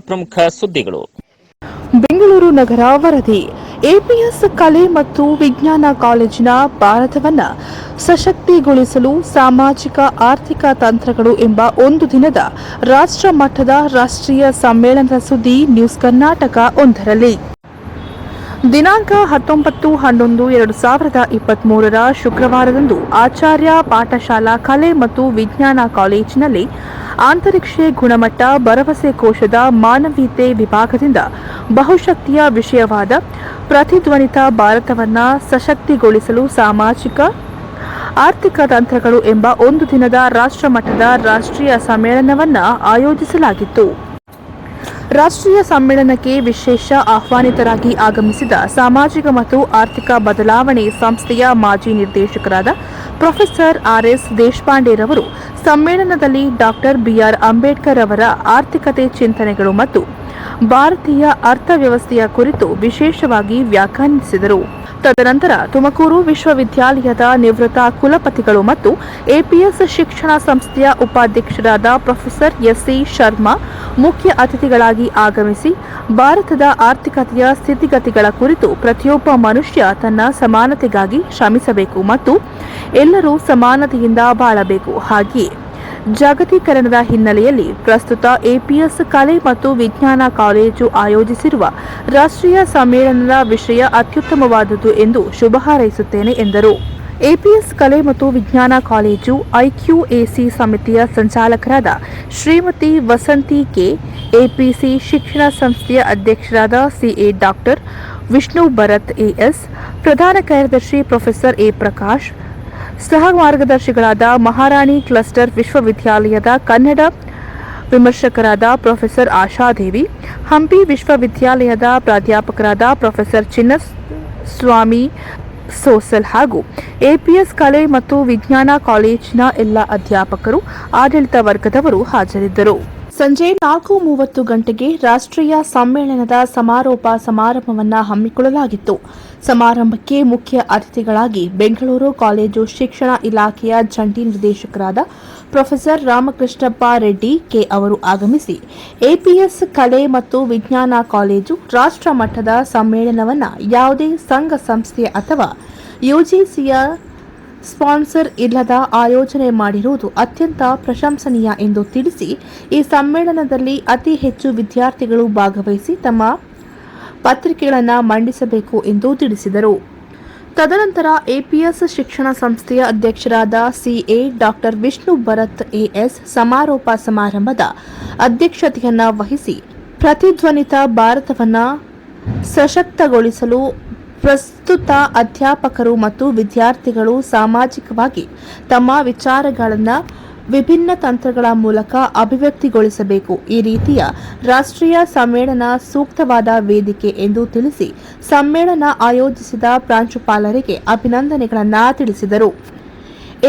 ಪ್ರಮುಖ ಸುದ್ದಿಗಳು. ಬೆಂಗಳೂರು ನಗರ ವರದಿ. ಎಪಿಎಸ್ ಕಲೆ ಮತ್ತು ವಿಜ್ಞಾನ ಕಾಲೇಜಿನ ಭಾರತವನ್ನು ಸಶಕ್ತಿಗೊಳಿಸಲು ಸಾಮಾಜಿಕ ಆರ್ಥಿಕ ತಂತ್ರಗಳು ಎಂಬ ಒಂದು ದಿನದ ರಾಷ್ಟ್ರ ಮಟ್ಟದ ರಾಷ್ಟ್ರೀಯ ಸಮ್ಮೇಳನದ ಸುದ್ದಿ ನ್ಯೂಸ್ ಕರ್ನಾಟಕ ಒಂದರಲ್ಲಿ ದಿನಾಂಕ 19/11/2023 ಶುಕ್ರವಾರದಂದು ಆಚಾರ್ಯ ಪಾಠಶಾಲಾ ಕಲೆ ಮತ್ತು ವಿಜ್ಞಾನ ಕಾಲೇಜಿನಲ್ಲಿ ಆಂತರಿಕ್ಷ ಗುಣಮಟ್ಟ ಭರವಸೆ ಕೋಶದ ಮಾನವೀಯತೆ ವಿಭಾಗದಿಂದ ಬಹುಶಕ್ತಿಯ ವಿಷಯವಾದ ಪ್ರತಿಧ್ವನಿತ ಭಾರತವನ್ನು ಸಶಕ್ತಿಗೊಳಿಸಲು ಸಾಮಾಜಿಕ ಆರ್ಥಿಕ ತಂತ್ರಗಳು ಎಂಬ ಒಂದು ದಿನದ ರಾಷ್ಟ್ರಮಟ್ಟದ ರಾಷ್ಟ್ರೀಯ ಸಮ್ಮೇಳನವನ್ನು ಆಯೋಜಿಸಲಾಗಿತ್ತು. ರಾಷ್ಟ್ರೀಯ ಸಮ್ಮೇಳನಕ್ಕೆ ವಿಶೇಷ ಆಹ್ವಾನಿತರಾಗಿ ಆಗಮಿಸಿದ ಸಾಮಾಜಿಕ ಮತ್ತು ಆರ್ಥಿಕ ಬದಲಾವಣೆ ಸಂಸ್ಥೆಯ ಮಾಜಿ ನಿರ್ದೇಶಕರಾದ ಪ್ರೊಫೆಸರ್ ಆರ್ಎಸ್ ದೇಶಪಾಂಡೆರವರು ಸಮ್ಮೇಳನದಲ್ಲಿ ಡಾಕ್ಟರ್ ಬಿಆರ್ ಅಂಬೇಡ್ಕರ್ ಅವರ ಆರ್ಥಿಕತೆ ಚಿಂತನೆಗಳು ಮತ್ತು ಭಾರತೀಯ ಅರ್ಥವ್ಯವಸ್ಥೆಯ ಕುರಿತು ವಿಶೇಷವಾಗಿ ವ್ಯಾಖ್ಯಾನಿಸಿದರು. ತದನಂತರ ತುಮಕೂರು ವಿಶ್ವವಿದ್ಯಾಲಯದ ನಿವೃತ್ತ ಕುಲಪತಿಗಳು ಮತ್ತು ಎಪಿಎಸ್ ಶಿಕ್ಷಣ ಸಂಸ್ಥೆಯ ಉಪಾಧ್ಯಕ್ಷರಾದ ಪ್ರೊಫೆಸರ್ ಎಸ್ಸಿ ಶರ್ಮಾ ಮುಖ್ಯ ಅತಿಥಿಗಳಾಗಿ ಆಗಮಿಸಿ ಭಾರತದ ಆರ್ಥಿಕತೆಯ ಸ್ಥಿತಿಗತಿಗಳ ಕುರಿತು ಪ್ರತಿಯೊಬ್ಬ ಮನುಷ್ಯ ತನ್ನ ಸಮಾನತೆಗಾಗಿ ಶ್ರಮಿಸಬೇಕು ಮತ್ತು ಎಲ್ಲರೂ ಸಮಾನತೆಯಿಂದ ಬಾಳಬೇಕು, ಹಾಗೆಯೇ ಜಾಗತೀಕರಣದ ಹಿನ್ನೆಲೆಯಲ್ಲಿ ಪ್ರಸ್ತುತ ಎಪಿಎಸ್ ಕಲೆ ಮತ್ತು ವಿಜ್ಞಾನ ಕಾಲೇಜು ಆಯೋಜಿಸಿರುವ ರಾಷ್ಟ್ರೀಯ ಸಮ್ಮೇಳನದ ವಿಷಯ ಅತ್ಯುತ್ತಮವಾದುದು ಎಂದು ಶುಭ ಹಾರೈಸುತ್ತೇನೆ ಎಂದರು. ಎಪಿಎಸ್ ಕಲೆ ಮತ್ತು ವಿಜ್ಞಾನ ಕಾಲೇಜು ಐಕ್ಯೂಎಸಿ ಸಮಿತಿಯ ಸಂಚಾಲಕರಾದ ಶ್ರೀಮತಿ ವಸಂತಿ ಕೆ, ಎಪಿಸಿ ಶಿಕ್ಷಣ ಸಂಸ್ಥೆಯ ಅಧ್ಯಕ್ಷರಾದ C A doctor Vishnu Bharath A S, ಪ್ರಧಾನ ಕಾರ್ಯದರ್ಶಿ ಪ್ರೊಫೆಸರ್ ಎ ಪ್ರಕಾಶ್, ಸಹ ಮಾರ್ಗದರ್ಶಿಗಳಾದ ಮಹಾರಾಣಿ ಕ್ಲಸ್ಟರ್ ವಿಶ್ವವಿದ್ಯಾಲಯದ ಕನ್ನಡ ವಿಮರ್ಶಕರಾದ ಪ್ರೊಫೆಸರ್ ಆಶಾದೇವಿ, ಹಂಪಿ ವಿಶ್ವವಿದ್ಯಾಲಯದ ಪ್ರಾಧ್ಯಾಪಕರಾದ ಪ್ರೊಫೆಸರ್ ಚಿನ್ನಸ್ವಾಮಿ ಸೋಸಲ್ ಹಾಗೂ ಎಪಿಎಸ್ ಕಲೆ ಮತ್ತು ವಿಜ್ಞಾನ ಕಾಲೇಜಿನ ಎಲ್ಲ ಅಧ್ಯಾಪಕರು, ಆಡಳಿತ ವರ್ಗದವರು ಹಾಜರಿದ್ದರು. ಸಂಜೆ 4:30 ಗಂಟೆಗೆ ರಾಷ್ಟ್ರೀಯ ಸಮ್ಮೇಳನದ ಸಮಾರೋಪ ಸಮಾರಂಭವನ್ನು ಹಮ್ಮಿಕೊಳ್ಳಲಾಗಿತ್ತು. ಸಮಾರಂಭಕ್ಕೆ ಮುಖ್ಯ ಅತಿಥಿಗಳಾಗಿ ಬೆಂಗಳೂರು ಕಾಲೇಜು ಶಿಕ್ಷಣ ಇಲಾಖೆಯ ಜಂಟಿ ನಿರ್ದೇಶಕರಾದ ಪ್ರೊಫೆಸರ್ ರಾಮಕೃಷ್ಣಪ್ಪ ರೆಡ್ಡಿ ಕೆ ಅವರು ಆಗಮಿಸಿ ಎಪಿಎಸ್ ಕಲೆ ಮತ್ತು ವಿಜ್ಞಾನ ಕಾಲೇಜು ರಾಷ್ಟ್ರ ಮಟ್ಟದ ಸಮ್ಮೇಳನವನ್ನು ಯಾವುದೇ ಸಂಘ ಸಂಸ್ಥೆ ಅಥವಾ ಯುಜಿಸಿಯ ಸ್ಪಾನ್ಸರ್ ಇಲ್ಲದ ಆಯೋಜನೆ ಮಾಡಿರುವುದು ಅತ್ಯಂತ ಪ್ರಶಂಸನೀಯ ಎಂದು ತಿಳಿಸಿ ಈ ಸಮ್ಮೇಳನದಲ್ಲಿ ಅತಿ ಹೆಚ್ಚು ವಿದ್ಯಾರ್ಥಿಗಳು ಭಾಗವಹಿಸಿ ತಮ್ಮ ಪತ್ರಿಕೆಗಳನ್ನು ಮಂಡಿಸಬೇಕು ಎಂದು ತಿಳಿಸಿದರು. ತದನಂತರ ಎಪಿಎಸ್ ಶಿಕ್ಷಣ ಸಂಸ್ಥೆಯ ಅಧ್ಯಕ್ಷರಾದ C A doctor Vishnu Bharath A S ಸಮಾರೋಪ ಸಮಾರಂಭದ ಅಧ್ಯಕ್ಷತೆಯನ್ನು ವಹಿಸಿ ಪ್ರತಿಧ್ವನಿತ ಭಾರತವನ್ನು ಸಶಕ್ತಗೊಳಿಸಲು ಪ್ರಸ್ತುತ ಅಧ್ಯಾಪಕರು ಮತ್ತು ವಿದ್ಯಾರ್ಥಿಗಳು ಸಾಮಾಜಿಕವಾಗಿ ತಮ್ಮ ವಿಚಾರಗಳನ್ನು ವಿಭಿನ್ನ ತಂತ್ರಗಳ ಮೂಲಕ ಅಭಿವ್ಯಕ್ತಿಗೊಳಿಸಬೇಕು. ಈ ರೀತಿಯ ರಾಷ್ಟ್ರೀಯ ಸಮ್ಮೇಳನ ಸೂಕ್ತವಾದ ವೇದಿಕೆ ಎಂದು ತಿಳಿಸಿ ಸಮ್ಮೇಳನ ಆಯೋಜಿಸಿದ ಪ್ರಾಂಶುಪಾಲರಿಗೆ ಅಭಿನಂದನೆಗಳನ್ನು ತಿಳಿಸಿದರು.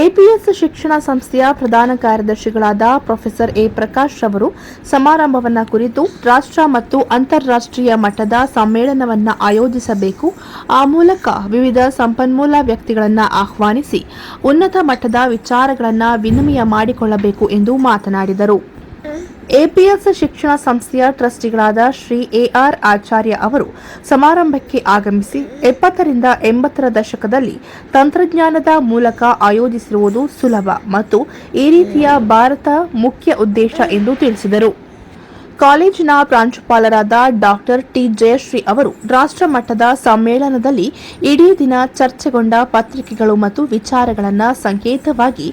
ಎಪಿಎಸ್ ಶಿಕ್ಷಣ ಸಂಸ್ಥೆಯ ಪ್ರಧಾನ ಕಾರ್ಯದರ್ಶಿಗಳಾದ ಪ್ರೊಫೆಸರ್ ಎ ಪ್ರಕಾಶ್ ಅವರು ಸಮಾರಂಭವನ್ನು ಕುರಿತು ರಾಷ್ಟ್ರ ಮತ್ತು ಅಂತಾರಾಷ್ಟ್ರೀಯ ಮಟ್ಟದ ಸಮ್ಮೇಳನವನ್ನು ಆಯೋಜಿಸಬೇಕು, ಆ ಮೂಲಕ ವಿವಿಧ ಸಂಪನ್ಮೂಲ ವ್ಯಕ್ತಿಗಳನ್ನು ಆಹ್ವಾನಿಸಿ ಉನ್ನತ ಮಟ್ಟದ ವಿಚಾರಗಳನ್ನು ವಿನಿಮಯ ಮಾಡಿಕೊಳ್ಳಬೇಕು ಎಂದು ಮಾತನಾಡಿದರು. ಎಪಿಎಸ್ ಶಿಕ್ಷಣ ಸಂಸ್ಥೆಯ ಟ್ರಸ್ಟಿಗಳಾದ ಶ್ರೀ ಎಆರ್ ಆಚಾರ್ಯ ಅವರು ಸಮಾರಂಭಕ್ಕೆ ಆಗಮಿಸಿ 70ರಿಂದ 80ರ ದಶಕದಲ್ಲಿ ತಂತ್ರಜ್ಞಾನದ ಮೂಲಕ ಆಯೋಜಿಸಿರುವುದು ಸುಲಭ ಮತ್ತು ಈ ರೀತಿಯ ಭಾರತ ಮುಖ್ಯ ಉದ್ದೇಶ ಎಂದು ತಿಳಿಸಿದರು. ಕಾಲೇಜಿನ ಪ್ರಾಂಶುಪಾಲರಾದ ಡಾಕ್ಟರ್ ಟಿ ಜಯಶ್ರೀ ಅವರು ರಾಷ್ಟ್ರ ಮಟ್ಟದ ಸಮ್ಮೇಳನದಲ್ಲಿ ಇಡೀ ದಿನ ಚರ್ಚೆಗೊಂಡ ಪತ್ರಿಕೆಗಳು ಮತ್ತು ವಿಚಾರಗಳನ್ನು ಸಂಕೇತವಾಗಿ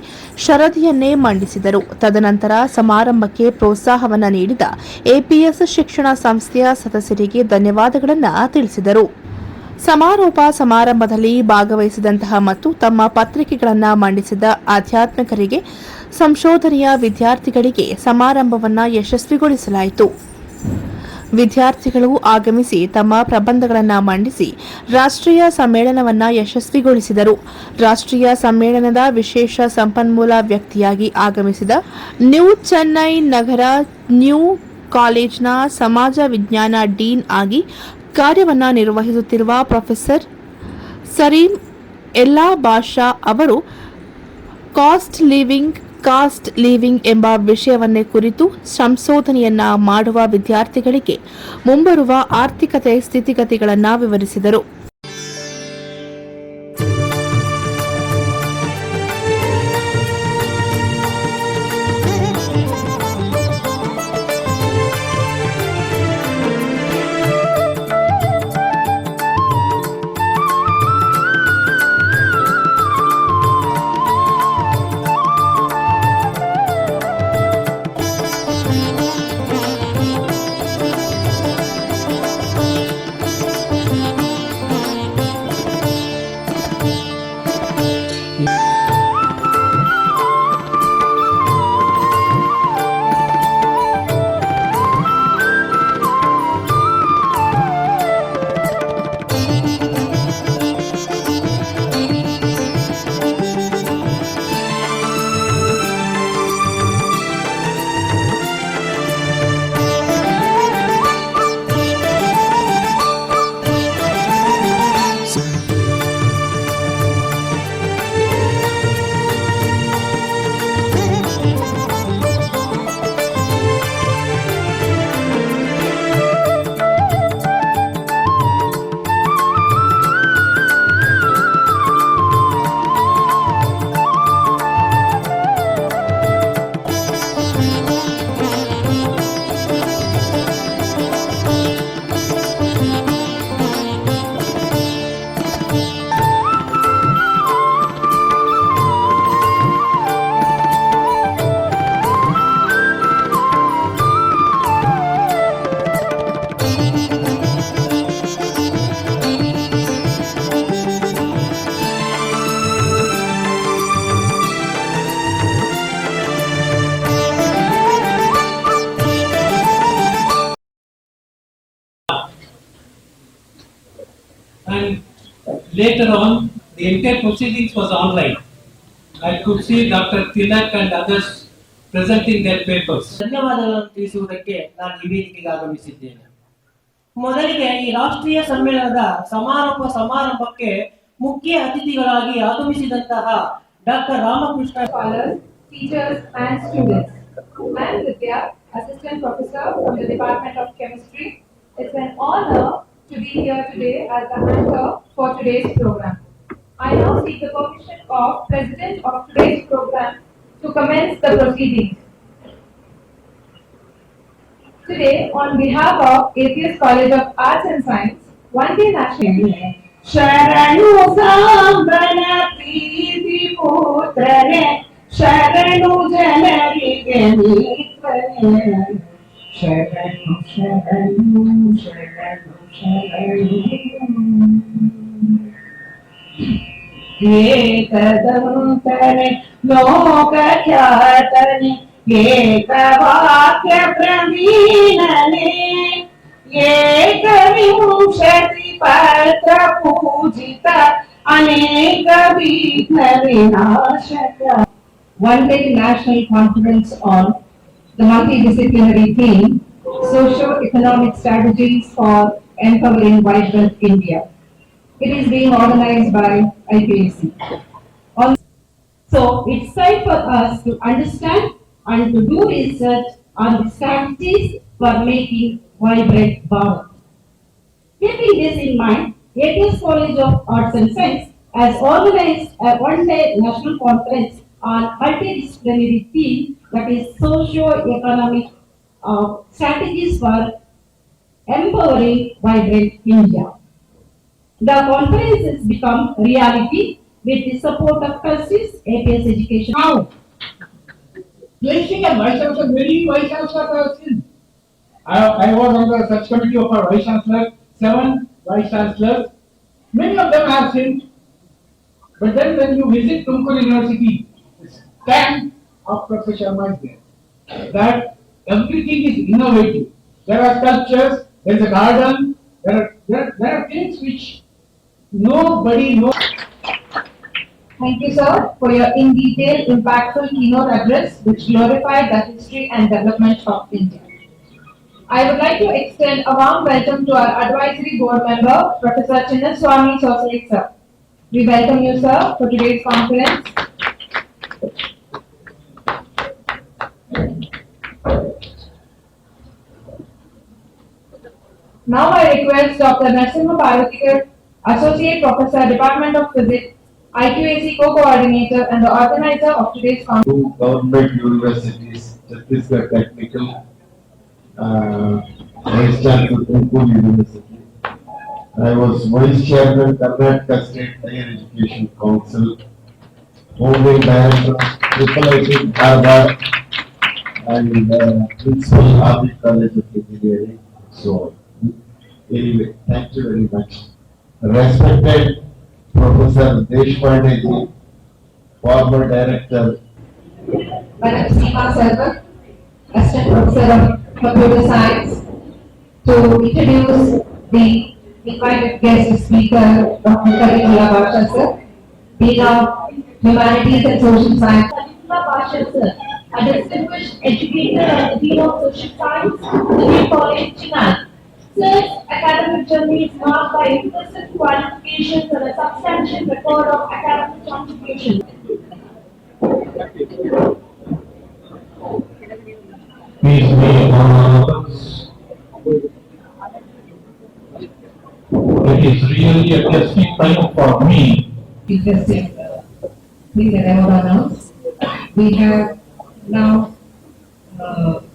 ಶರದಿಯನ್ನೇ ಮಂಡಿಸಿದರು. ತದನಂತರ ಸಮಾರಂಭಕ್ಕೆ ಪ್ರೋತ್ಸಾಹವನ್ನು ನೀಡಿದ ಎಪಿಎಸ್ ಶಿಕ್ಷಣ ಸಂಸ್ಥೆಯ ಸದಸ್ಯರಿಗೆ ಧನ್ಯವಾದಗಳನ್ನು ತಿಳಿಸಿದರು. ಸಮಾರೋಪ ಸಮಾರಂಭದಲ್ಲಿ ಭಾಗವಹಿಸಿದಂತಹ ಮತ್ತು ತಮ್ಮ ಪತ್ರಿಕೆಗಳನ್ನು ಮಂಡಿಸಿದ ಆಧ್ಯಾತ್ಮಿಕರಿಗೆ, ಸಂಶೋಧನೆಯ ವಿದ್ಯಾರ್ಥಿಗಳಿಗೆ ಸಮಾರಂಭವನ್ನು ಯಶಸ್ವಿಗೊಳಿಸಲಾಯಿತು. ವಿದ್ಯಾರ್ಥಿಗಳು ಆಗಮಿಸಿ ತಮ್ಮ ಪ್ರಬಂಧಗಳನ್ನು ಮಂಡಿಸಿ ರಾಷ್ಟ್ರೀಯ ಸಮ್ಮೇಳನವನ್ನು ಯಶಸ್ವಿಗೊಳಿಸಿದರು. ರಾಷ್ಟ್ರೀಯ ಸಮ್ಮೇಳನದ ವಿಶೇಷ ಸಂಪನ್ಮೂಲ ವ್ಯಕ್ತಿಯಾಗಿ ಆಗಮಿಸಿದ ನ್ಯೂ ಚೆನ್ನೈ ನಗರ ನ್ಯೂ ಕಾಲೇಜ್ನ ಸಮಾಜ ವಿಜ್ಞಾನ ಡೀನ್ ಆಗಿ ಕಾರ್ಯವನ್ನು ನಿರ್ವಹಿಸುತ್ತಿರುವ ಪ್ರೊಫೆಸರ್ ಸರೀಂ ಎಲ್ಲಾ ಬಾಷಾ ಅವರು ಕಾಸ್ಟ್ ಲಿವಿಂಗ್ ಕಾಸ್ಟ್ ಲಿವಿಂಗ್ ಎಂಬ ವಿಷಯವನ್ನೇ ಕುರಿತು ಸಂಶೋಧನೆಯನ್ನ ಮಾಡುವ ವಿದ್ಯಾರ್ಥಿಗಳಿಗೆ ಮುಂಬರುವ ಆರ್ಥಿಕತೆ ಸ್ಥಿತಿಗತಿಗಳನ್ನು ವಿವರಿಸಿದರು. And later on, the entire proceedings was online. I could see Dr. Tilak and others presenting their papers. ಧನ್ಯವಾದಗಳನ್ನು ತಿಳಿಸುವುದಕ್ಕೆ ನಾನು ಈ ವೇದಿಕೆಗೆ ಆಗಮಿಸಿದ್ದೇನೆ. ಮೊದಲಿಗೆ ಈ ರಾಷ್ಟ್ರೀಯ ಸಮ್ಮೇಳನದ ಸಮಾರಂಭಕ್ಕೆ ಮುಖ್ಯ ಅತಿಥಿಗಳಾಗಿ ಆಗಮಿಸಿದಂತಹ doctor Ramakrishna scholars, teachers and students. I am Vidya, Assistant Professor from the Department of Chemistry. It's an honor to be here today as the anchor for today's program. I now seek the permission of President of today's program to commence the proceedings. Today, on behalf of APS College of Arts and Science, one day national ಶರಣು ಸಾಂಬನ ಪ್ರೀತಿ ಪುತ್ರನೇ ಶರಣು ಜನರಿಗೆ ಮಿತ್ರನೇ ಶರಣು ಶರಣು ಶರಣು ಶರಣು ಏಕದಂತನೆ ಲೋಕ ಖ್ಯಾತನೆ ಏಕವಾಕ್ಯ ಪ್ರವೀಣನೆ ಏಕವಿಂಶತಿ ಪತ್ರ ಪೂಜಿತ ಅನೇಕ ವಿಘ್ನ ವಿನಾಶಕ. One day national conference on the multidisciplinary theme, socio-economic strategies for empowering vibrant India. It is being organized by IPAC. So it's time for us to understand and to do research on the strategies for making vibrant Bharat. Keeping this in mind, APS College of Arts and Science has organized a one-day national conference on multidisciplinary theme, that is socio-economic strategies for empowering vibrant India. The conference has become reality with the support of trustees, APS Education. Now, placing a vice chancellor, many vice chancellors I have seen. I was on the search committee of our vice chancellor, 7 vice chancellors. Many of them I have seen. But then when you visit Tumkur University, the stamp of Professor Sharma is there. That everything is innovative. There are sculptures, there is a garden, there are things which nobody knows. Thank you, sir, for your in-detail, impactful keynote address which glorified the history and development of India. I would like to extend a warm welcome to our advisory board member, Professor Chinnaswamy Chowsari, sir. We welcome you, sir, for today's conference. Now I request Dr. Narasimha Parvatiker, Associate Professor, Department of Physics, IQAC Co-Coordinator and the organizer of today's conference. Two government universities, Chhattisgarh Technical, Vice Chancellor Tumakuru University. I was Vice Chairman Karnataka State Higher Education Council, Founding Director IIIT Harvard, and Principal Harvard College of Engineering. So, anyway, thank you very much. Respected Professor Deshpande ji, former Director. Madam Seema Selvan, Assistant Professor of Computer Science, to introduce the invited guest speaker, Dr. Karimullah Basha sir, Dean of Humanities and Social Science. Karimullah Basha sir, a distinguished educator and the Dean of Social Science, Civil College, Chennai. Sir's academic journey is marked by impressive qualifications and a substantial record of academic contribution. Please be honors. It is really a testing time for me. Interesting thing that I want to announce. We have now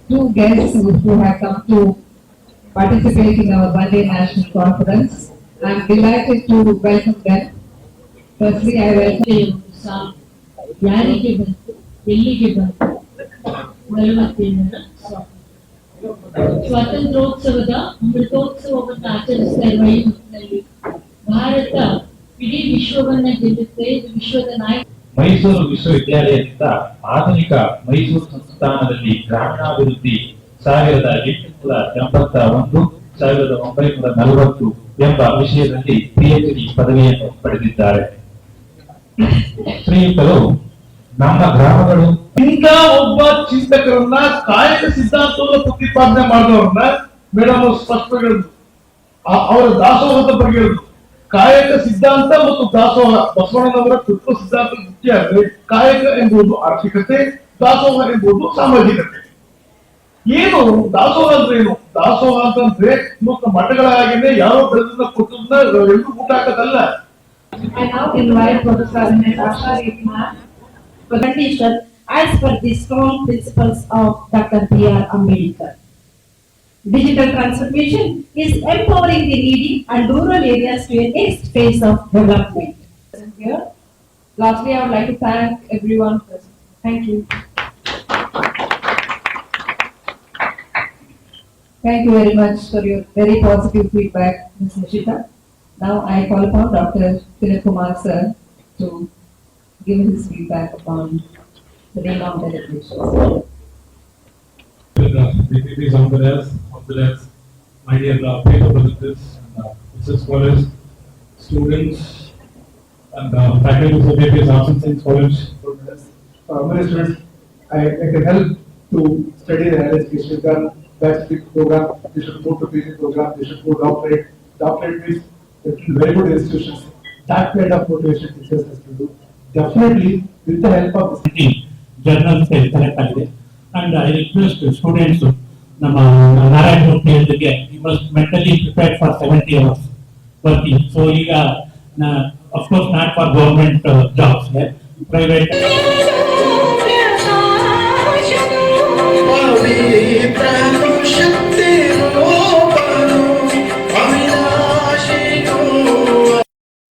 two guests who have come to participate in our Monday National Conference. I am delighted to welcome them. Firstly, I welcome ಯಾರಿಗೆ ಬಂತು ಎಲ್ಲಿಗೆ ಬಂತು 47ರ ಸ್ವಾತಂತ್ರ್ಯೋತ್ಸವದ ಅಮೃತೋತ್ಸವವನ್ನು ಆಚರಿಸ್ತಾ ಇರುವ ಈ ಹೊತ್ತಿನಲ್ಲಿ ಭಾರತ ಇಡೀ ವಿಶ್ವವನ್ನ ಗೆಲ್ಲುತ್ತೆ, ಇದು ವಿಶ್ವದ ನಾಯಕ. ಮೈಸೂರು ವಿಶ್ವವಿದ್ಯಾಲಯದಿಂದ ಆಧುನಿಕ ಮೈಸೂರು ಸಂಸ್ಥಾನದಲ್ಲಿ ಗ್ರಾಮೀಣಾಭಿವೃದ್ಧಿ 1881 1940 ಎಂಬ ವಿಷಯದಲ್ಲಿ PhD ಪದವಿಯನ್ನು ಪಡೆದಿದ್ದಾರೆ. ಶ್ರೀಯುತರು ನಮ್ಮ ಗ್ರಾಮಗಳು ಇಂಥ ಒಬ್ಬ ಚಿಂತಕರನ್ನ ಕಾಯಕ ಸಿದ್ಧಾಂತವನ್ನು ಪ್ರತಿಪಾದನೆ ಮಾಡಿದವ್ರನ್ನ ಮೇಡಮ್ ಅವರು ಸ್ಪಷ್ಟ ಹೇಳಿದ್ರು. ಅವರ ದಾಸೋಹದ ಬಗ್ಗೆ ಹೇಳಿದ್ರು. ಕಾಯಕ ಸಿದ್ಧಾಂತ ಮತ್ತು ದಾಸೋಹ ಬಸವಣ್ಣನವರ ತತ್ವ ಸಿದ್ಧಾಂತ ಮುಖ್ಯ ಅಂದ್ರೆ ಕಾಯಕ ಎಂಬುದು ಆರ್ಥಿಕತೆ, ದಾಸೋಹ ಎಂಬುದು ಸಾಮಾಜಿಕತೆ. ಏನು ದಾಸೋಹ ಅಂದ್ರೆ ಏನು? ದಾಸೋಹ ಅಂತಂದ್ರೆ ಮಠಗಳಾಗಿನೇ ಯಾವ ಬೆಳೆದನ್ನ ಕೊಟ್ಟದನ್ನ ಎಲ್ಲೂ ಊಟ ಹಾಕೋದಲ್ಲ. I now invite Professor Natasha Rekha for condition as per the strong principles of Dr. B.R. Ambedkar. Digital transformation is empowering the needy and rural areas to a next phase of development. Here. Lastly, I would like to thank everyone present. Thank you. Thank you very much for your very positive feedback, Ms. Nishita. Now I call upon Dr. Tilak Kumar sir to give his feedback upon the renowned delegations. Deputies on the desk, my dear paper presenters, business scholars, students, and faculty of various arts and science college. Many students, I can help to study the education that's the program. They should go to PhD program. They should go doctorate. Doctorate means very good institutions. That kind of motivation teachers has to do. Definitely with the help of the journals select ಆಗಿದೆ. And I request students ನಮ್ಮ ನಾರಾಯಣ ಮೂರ್ತಿ ಹೇಳಿದಾಗೆ you must mentally prepare for 70 hours working. So ಈಗ of course not for government jobs, private.